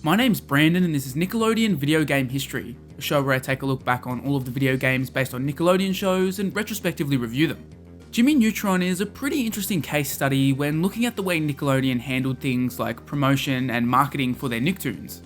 My name's Brandon and this is Nickelodeon Video Game History, a show where I take a look back on all of the video games based on Nickelodeon shows and retrospectively review them. Jimmy Neutron is a pretty interesting case study when looking at the way Nickelodeon handled things like promotion and marketing for their Nicktoons.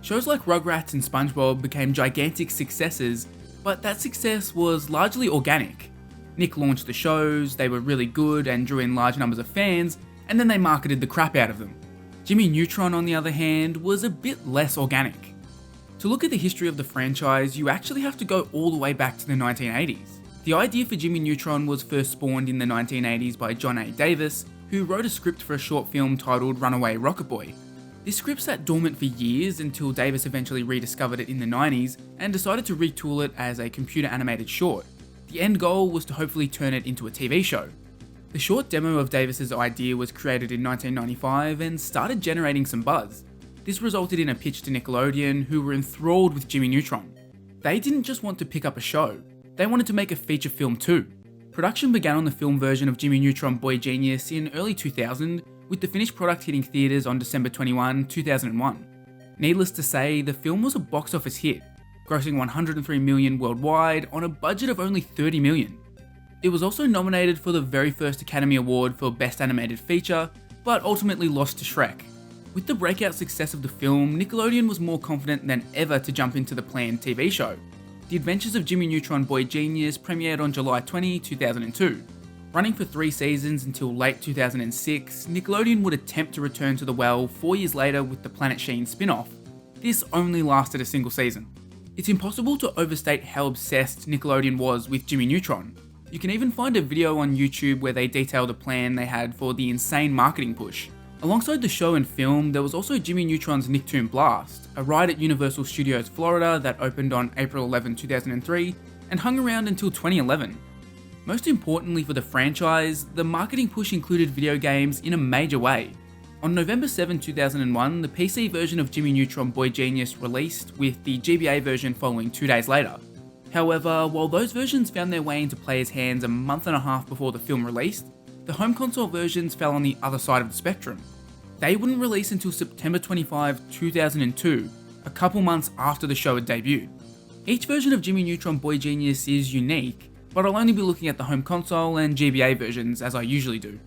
Shows like Rugrats and SpongeBob became gigantic successes, but that success was largely organic. Nick launched the shows, they were really good and drew in large numbers of fans, and then they marketed the crap out of them. Jimmy Neutron, on the other hand, was a bit less organic. To look at the history of the franchise, you actually have to go all the way back to the 1980s. The idea for Jimmy Neutron was first spawned in the 1980s by John A. Davis, who wrote a script for a short film titled Runaway Rocket Boy. This script sat dormant for years until Davis eventually rediscovered it in the 90s and decided to retool it as a computer animated short. The end goal was to hopefully turn it into a TV show. The short demo of Davis's idea was created in 1995 and started generating some buzz. This resulted in a pitch to Nickelodeon, who were enthralled with Jimmy Neutron. They didn't just want to pick up a show, they wanted to make a feature film too. Production began on the film version of Jimmy Neutron Boy Genius in early 2000, with the finished product hitting theaters on December 21, 2001. Needless to say, the film was a box office hit, grossing $103 million worldwide on a budget of only $30 million. It was also nominated for the very first Academy Award for Best Animated Feature, but ultimately lost to Shrek. With the breakout success of the film, Nickelodeon was more confident than ever to jump into the planned TV show. The Adventures of Jimmy Neutron Boy Genius premiered on July 20, 2002. Running for 3 seasons until late 2006, Nickelodeon would attempt to return to the well 4 years later with the Planet Sheen spin-off. This only lasted a single season. It's impossible to overstate how obsessed Nickelodeon was with Jimmy Neutron. You can even find a video on YouTube where they detail the plan they had for the insane marketing push. Alongside the show and film, there was also Jimmy Neutron's Nicktoon Blast, a ride at Universal Studios Florida that opened on April 11, 2003 and hung around until 2011. Most importantly for the franchise, the marketing push included video games in a major way. On November 7, 2001, the PC version of Jimmy Neutron Boy Genius released, with the GBA version following 2 days later. However, while those versions found their way into players' hands a month and a half before the film released, the home console versions fell on the other side of the spectrum. They wouldn't release until September 25, 2002, a couple months after the show had debuted. Each version of Jimmy Neutron Boy Genius is unique, but I'll only be looking at the home console and GBA versions as I usually do.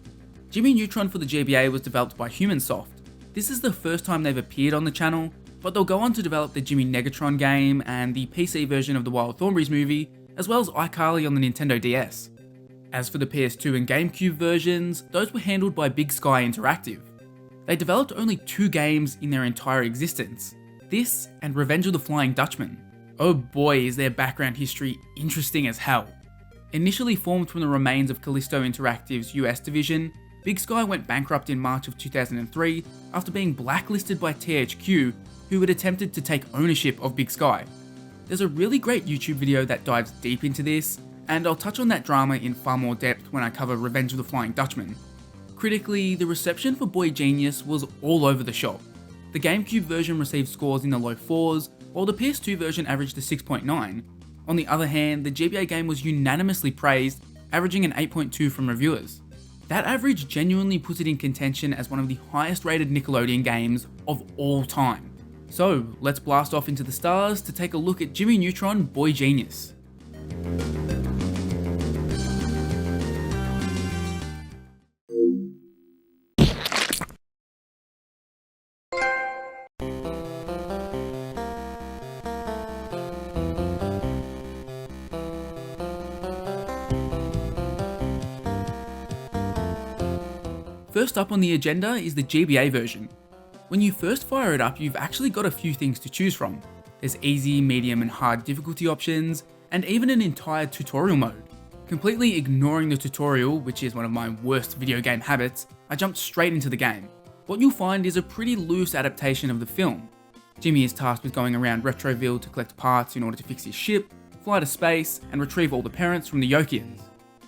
Jimmy Neutron for the GBA was developed by Humansoft. This is the first time they've appeared on the channel, but they'll go on to develop the Jimmy Neutron game and the PC version of the Wild Thornberrys movie, as well as iCarly on the Nintendo DS. As for the PS2 and GameCube versions, those were handled by Big Sky Interactive. They developed only 2 games in their entire existence, this and Revenge of the Flying Dutchman. Oh boy, is their background history interesting as hell. Initially formed from the remains of Callisto Interactive's US division, Big Sky went bankrupt in March of 2003 after being blacklisted by THQ, who had attempted to take ownership of Big Sky. There's a really great YouTube video that dives deep into this, and I'll touch on that drama in far more depth when I cover Revenge of the Flying Dutchman. Critically, the reception for Boy Genius was all over the shop. The GameCube version received scores in the low 4s, while the PS2 version averaged a 6.9. On the other hand, the GBA game was unanimously praised, averaging an 8.2 from reviewers. That average genuinely puts it in contention as one of the highest rated Nickelodeon games of all time. So, let's blast off into the stars to take a look at Jimmy Neutron Boy Genius. First up on the agenda is the GBA version. When you first fire it up, you've actually got a few things to choose from. There's easy, medium and hard difficulty options, and even an entire tutorial mode. Completely ignoring the tutorial, which is one of my worst video game habits, I jumped straight into the game. What you'll find is a pretty loose adaptation of the film. Jimmy is tasked with going around Retroville to collect parts in order to fix his ship, fly to space, and retrieve all the parents from the Yokians.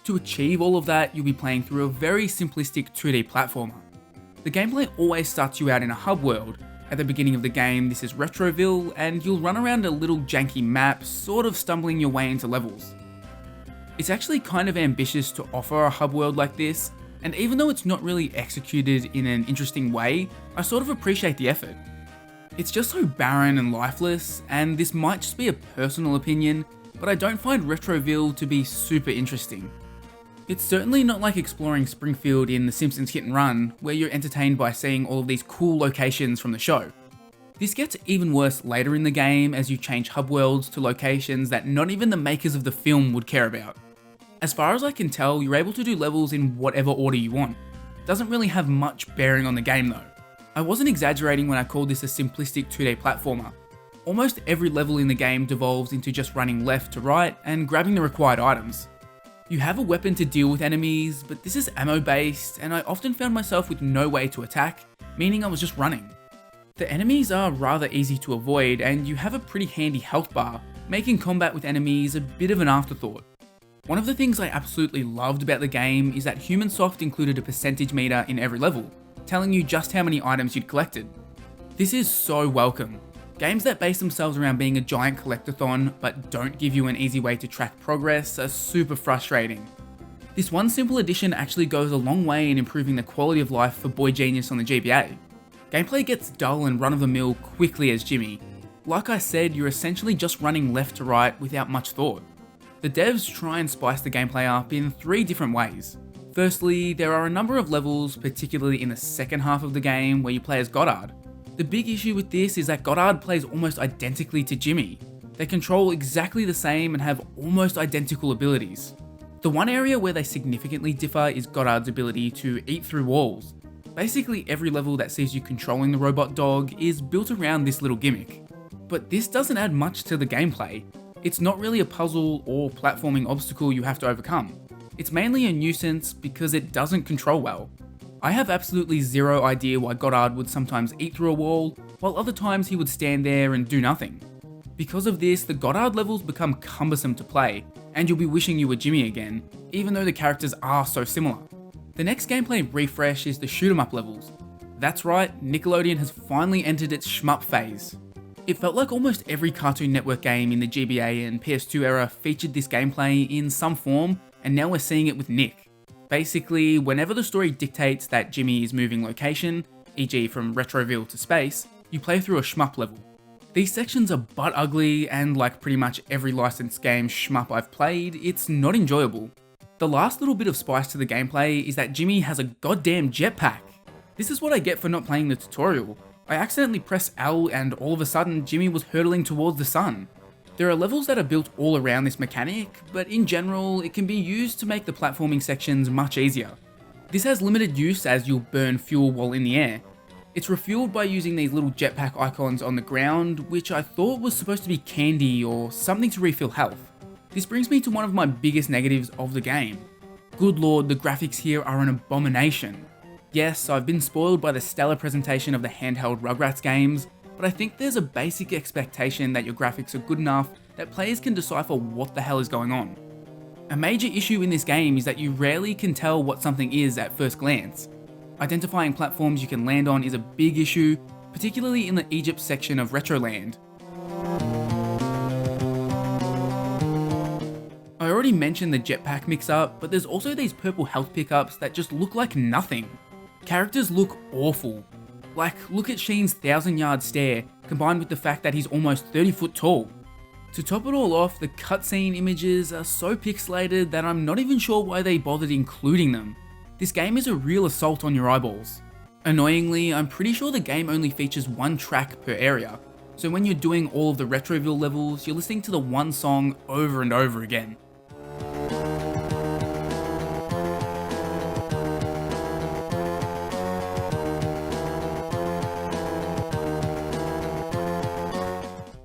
To achieve all of that, you'll be playing through a very simplistic 2D platformer. The gameplay always starts you out in a hub world. At the beginning of the game, this is Retroville, and you'll run around a little janky map, sort of stumbling your way into levels. It's actually kind of ambitious to offer a hub world like this, and even though it's not really executed in an interesting way, I sort of appreciate the effort. It's just so barren and lifeless, and this might just be a personal opinion, but I don't find Retroville to be super interesting. It's certainly not like exploring Springfield in The Simpsons Hit and Run, where you're entertained by seeing all of these cool locations from the show. This gets even worse later in the game as you change hub worlds to locations that not even the makers of the film would care about. As far as I can tell, you're able to do levels in whatever order you want. Doesn't really have much bearing on the game though. I wasn't exaggerating when I called this a simplistic 2D platformer. Almost every level in the game devolves into just running left to right and grabbing the required items. You have a weapon to deal with enemies, but this is ammo based, and I often found myself with no way to attack, meaning I was just running. The enemies are rather easy to avoid, and you have a pretty handy health bar, making combat with enemies a bit of an afterthought. One of the things I absolutely loved about the game is that HumanSoft included a percentage meter in every level, telling you just how many items you'd collected. This is so welcome. Games that base themselves around being a giant collectathon but don't give you an easy way to track progress are super frustrating. This one simple addition actually goes a long way in improving the quality of life for Boy Genius on the GBA. Gameplay gets dull and run-of-the-mill quickly as Jimmy. Like I said, you're essentially just running left to right without much thought. The devs try and spice the gameplay up in 3 different ways. Firstly, there are a number of levels, particularly in the second half of the game, where you play as Goddard. The big issue with this is that Goddard plays almost identically to Jimmy. They control exactly the same and have almost identical abilities. The one area where they significantly differ is Goddard's ability to eat through walls. Basically every level that sees you controlling the robot dog is built around this little gimmick. But this doesn't add much to the gameplay. It's not really a puzzle or platforming obstacle you have to overcome. It's mainly a nuisance because it doesn't control well. I have absolutely zero idea why Goddard would sometimes eat through a wall, while other times he would stand there and do nothing. Because of this, the Goddard levels become cumbersome to play, and you'll be wishing you were Jimmy again, even though the characters are so similar. The next gameplay refresh is the shoot 'em up levels. That's right, Nickelodeon has finally entered its shmup phase. It felt like almost every Cartoon Network game in the GBA and PS2 era featured this gameplay in some form, and now we're seeing it with Nick. Basically, whenever the story dictates that Jimmy is moving location, e.g. from Retroville to space, you play through a shmup level. These sections are butt ugly, and like pretty much every licensed game shmup I've played, it's not enjoyable. The last little bit of spice to the gameplay is that Jimmy has a goddamn jetpack. This is what I get for not playing the tutorial. I accidentally pressed L and all of a sudden Jimmy was hurtling towards the sun. There are levels that are built all around this mechanic, but in general, it can be used to make the platforming sections much easier. This has limited use as you'll burn fuel while in the air. It's refueled by using these little jetpack icons on the ground, which I thought was supposed to be candy or something to refill health. This brings me to one of my biggest negatives of the game. Good lord, the graphics here are an abomination. Yes, I've been spoiled by the stellar presentation of the handheld Rugrats games, but I think there's a basic expectation that your graphics are good enough that players can decipher what the hell is going on. A major issue in this game is that you rarely can tell what something is at first glance. Identifying platforms you can land on is a big issue, particularly in the Egypt section of Retroland. I already mentioned the jetpack mix-up, but there's also these purple health pickups that just look like nothing. Characters look awful. Like, look at Sheen's 1,000-yard stare, combined with the fact that he's almost 30 foot tall. To top it all off, the cutscene images are so pixelated that I'm not even sure why they bothered including them. This game is a real assault on your eyeballs. Annoyingly, I'm pretty sure the game only features one track per area, so when you're doing all of the Retroville levels, you're listening to the one song over and over again.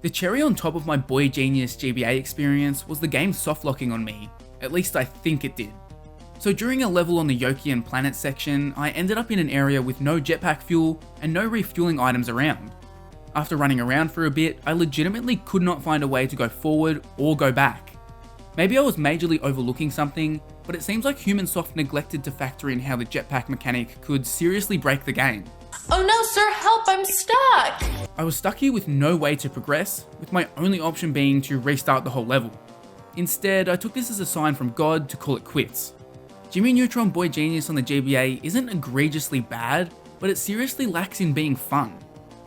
The cherry on top of my Boy Genius GBA experience was the game softlocking on me, at least I think it did. So during a level on the Yokian planet section, I ended up in an area with no jetpack fuel and no refueling items around. After running around for a bit, I legitimately could not find a way to go forward or go back. Maybe I was majorly overlooking something, but it seems like HumanSoft neglected to factor in how the jetpack mechanic could seriously break the game. Oh no, sir, help, I'm stuck! I was stuck here with no way to progress, with my only option being to restart the whole level. Instead, I took this as a sign from God to call it quits. Jimmy Neutron Boy Genius on the GBA isn't egregiously bad, but it seriously lacks in being fun.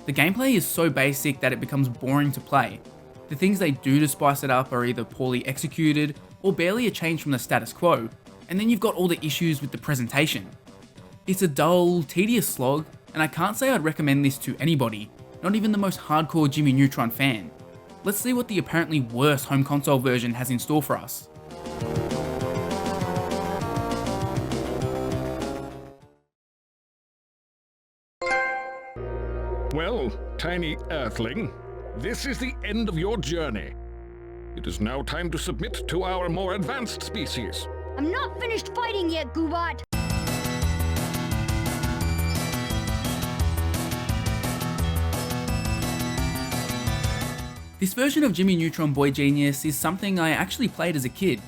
The gameplay is so basic that it becomes boring to play. The things they do to spice it up are either poorly executed or barely a change from the status quo, and then you've got all the issues with the presentation. It's a dull, tedious slog, and I can't say I'd recommend this to anybody, not even the most hardcore Jimmy Neutron fan. Let's see what the apparently worse home console version has in store for us. Well, tiny Earthling, this is the end of your journey. It is now time to submit to our more advanced species. I'm not finished fighting yet, Goobot! This version of Jimmy Neutron Boy Genius is something I actually played as a kid.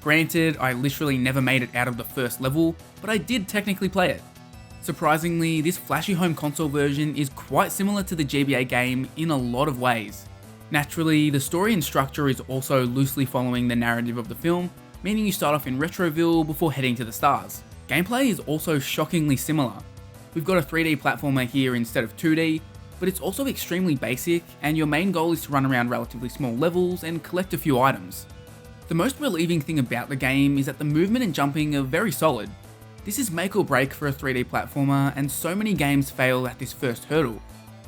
Granted, I literally never made it out of the first level, but I did technically play it. Surprisingly, this flashy home console version is quite similar to the GBA game in a lot of ways. Naturally, the story and structure is also loosely following the narrative of the film, meaning you start off in Retroville before heading to the stars. Gameplay is also shockingly similar. We've got a 3D platformer here instead of 2D, but it's also extremely basic, and your main goal is to run around relatively small levels and collect a few items. The most relieving thing about the game is that the movement and jumping are very solid. This is make or break for a 3D platformer, and so many games fail at this first hurdle.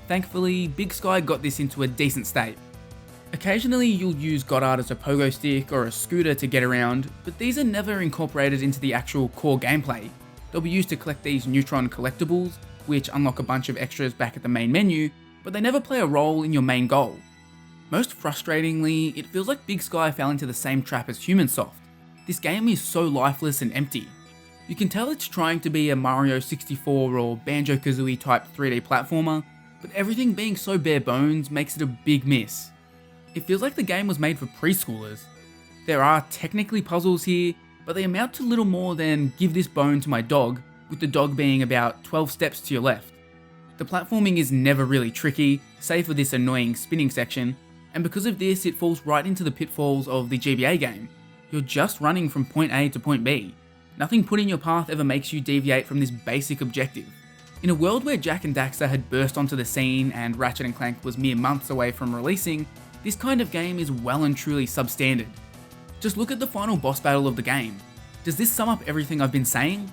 Thankfully, Big Sky got this into a decent state. Occasionally you'll use Goddard as a pogo stick or a scooter to get around, but these are never incorporated into the actual core gameplay. They'll be used to collect these Neutron collectibles, which unlock a bunch of extras back at the main menu, but they never play a role in your main goal. Most frustratingly, it feels like Big Sky fell into the same trap as Humansoft. This game is so lifeless and empty. You can tell it's trying to be a Mario 64 or Banjo-Kazooie type 3D platformer, but everything being so bare bones makes it a big miss. It feels like the game was made for preschoolers. There are technically puzzles here, but they amount to little more than give this bone to my dog, with the dog being about 12 steps to your left. The platforming is never really tricky, save for this annoying spinning section, and because of this it falls right into the pitfalls of the GBA game. You're just running from point A to point B. Nothing put in your path ever makes you deviate from this basic objective. In a world where Jak and Daxter had burst onto the scene and Ratchet & Clank was mere months away from releasing, this kind of game is well and truly substandard. Just look at the final boss battle of the game. Does this sum up everything I've been saying?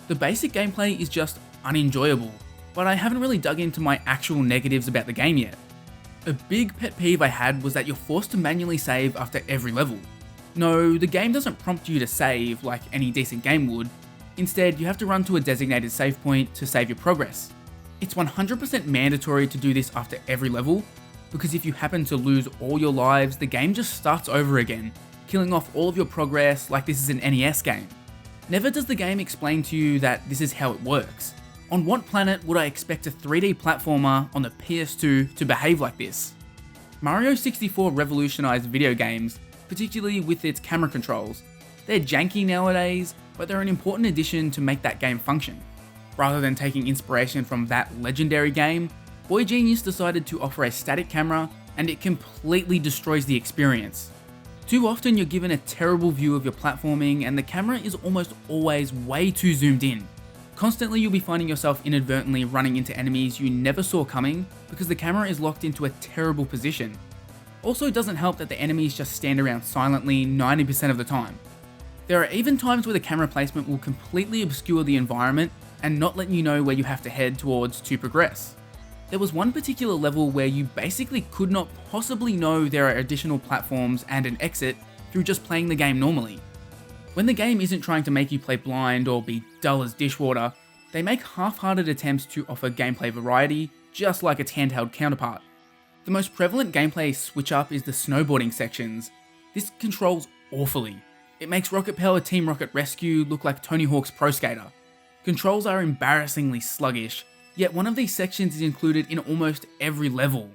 The basic gameplay is just unenjoyable, but I haven't really dug into my actual negatives about the game yet. A big pet peeve I had was that you're forced to manually save after every level. No, the game doesn't prompt you to save like any decent game would. Instead, you have to run to a designated save point to save your progress. It's 100% mandatory to do this after every level, because if you happen to lose all your lives, the game just starts over again, killing off all of your progress like this is an NES game. Never does the game explain to you that this is how it works. On what planet would I expect a 3D platformer on the PS2 to behave like this? Mario 64 revolutionized video games, particularly with its camera controls. They're janky nowadays, but they're an important addition to make that game function. Rather than taking inspiration from that legendary game, Boy Genius decided to offer a static camera, and it completely destroys the experience. Too often you're given a terrible view of your platforming, and the camera is almost always way too zoomed in. Constantly you'll be finding yourself inadvertently running into enemies you never saw coming because the camera is locked into a terrible position. Also, it doesn't help that the enemies just stand around silently 90% of the time. There are even times where the camera placement will completely obscure the environment and not let you know where you have to head towards to progress. There was one particular level where you basically could not possibly know there are additional platforms and an exit through just playing the game normally. When the game isn't trying to make you play blind or be dull as dishwater, they make half-hearted attempts to offer gameplay variety, just like its handheld counterpart. The most prevalent gameplay switch-up is the snowboarding sections. This controls awfully. It makes Rocket Power Team Rocket Rescue look like Tony Hawk's Pro Skater. Controls are embarrassingly sluggish, Yet one of these sections is included in almost every level.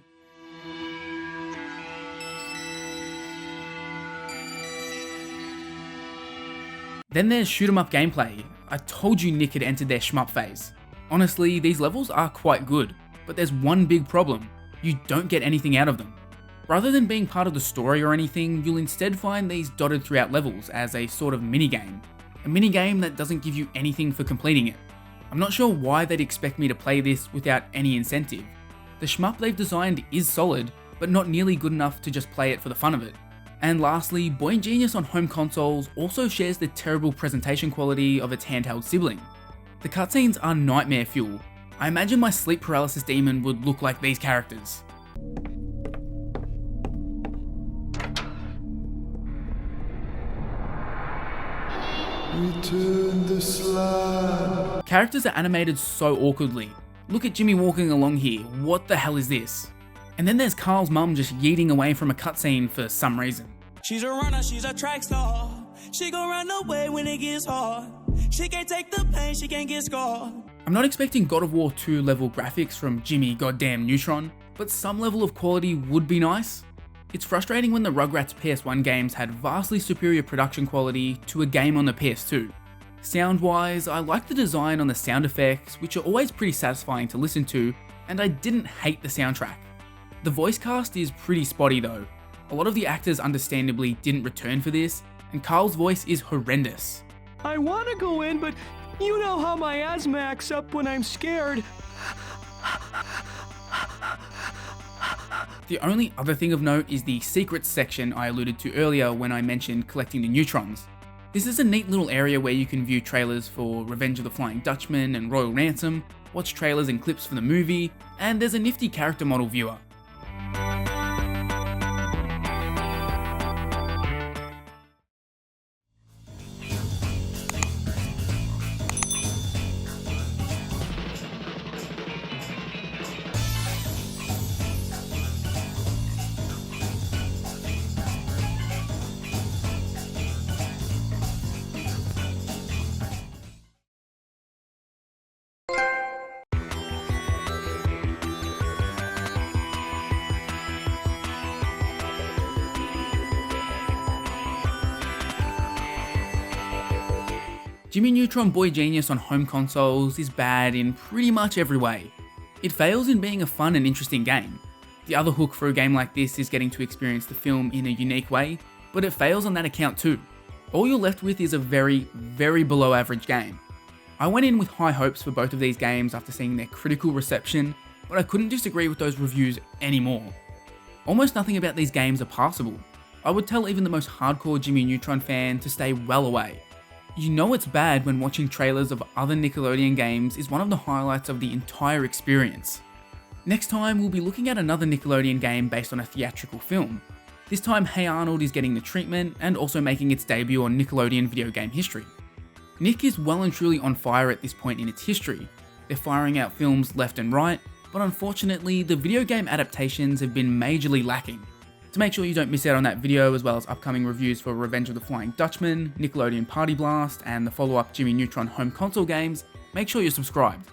Then there's shoot 'em up gameplay. I told you Nick had entered their shmup phase. Honestly, these levels are quite good, but there's one big problem: you don't get anything out of them. Rather than being part of the story or anything, you'll instead find these dotted throughout levels as a sort of minigame. A minigame that doesn't give you anything for completing it. I'm not sure why they'd expect me to play this without any incentive. The shmup they've designed is solid, but not nearly good enough to just play it for the fun of it. And lastly, Boy Genius on home consoles also shares the terrible presentation quality of its handheld sibling. The cutscenes are nightmare fuel. I imagine my sleep paralysis demon would look like these characters. Return the slime. Characters are animated so awkwardly. Look at Jimmy walking along here, what the hell is this? And then there's Carl's mum just yeeting away from a cutscene for some reason. She's a runner, she's a track star. She gon' run away when it gets hard. She can't take the pain, she can't get scarred. I'm not expecting God of War 2 level graphics from Jimmy goddamn Neutron, but some level of quality would be nice. It's frustrating when the Rugrats PS1 games had vastly superior production quality to a game on the PS2. Sound-wise, I like the design on the sound effects, which are always pretty satisfying to listen to, and I didn't hate the soundtrack. The voice cast is pretty spotty though. A lot of the actors understandably didn't return for this, and Carl's voice is horrendous. I wanna go in, but you know how my asthma acts up when I'm scared. The only other thing of note is the secrets section I alluded to earlier when I mentioned collecting the neutrons. This is a neat little area where you can view trailers for Revenge of the Flying Dutchman and Royal Ransom, watch trailers and clips for the movie, and there's a nifty character model viewer. Jimmy Neutron Boy Genius on home consoles is bad in pretty much every way. It fails in being a fun and interesting game. The other hook for a game like this is getting to experience the film in a unique way, but it fails on that account too. All you're left with is a very, very below average game. I went in with high hopes for both of these games after seeing their critical reception, but I couldn't disagree with those reviews anymore. Almost nothing about these games are passable. I would tell even the most hardcore Jimmy Neutron fan to stay well away. You know it's bad when watching trailers of other Nickelodeon games is one of the highlights of the entire experience. Next time we'll be looking at another Nickelodeon game based on a theatrical film. This time Hey Arnold is getting the treatment and also making its debut on Nickelodeon video game history. Nick is well and truly on fire at this point in its history. They're firing out films left and right, but unfortunately the video game adaptations have been majorly lacking. To make sure you don't miss out on that video, as well as upcoming reviews for Revenge of the Flying Dutchman, Nickelodeon Party Blast, and the follow-up Jimmy Neutron home console games, make sure you're subscribed.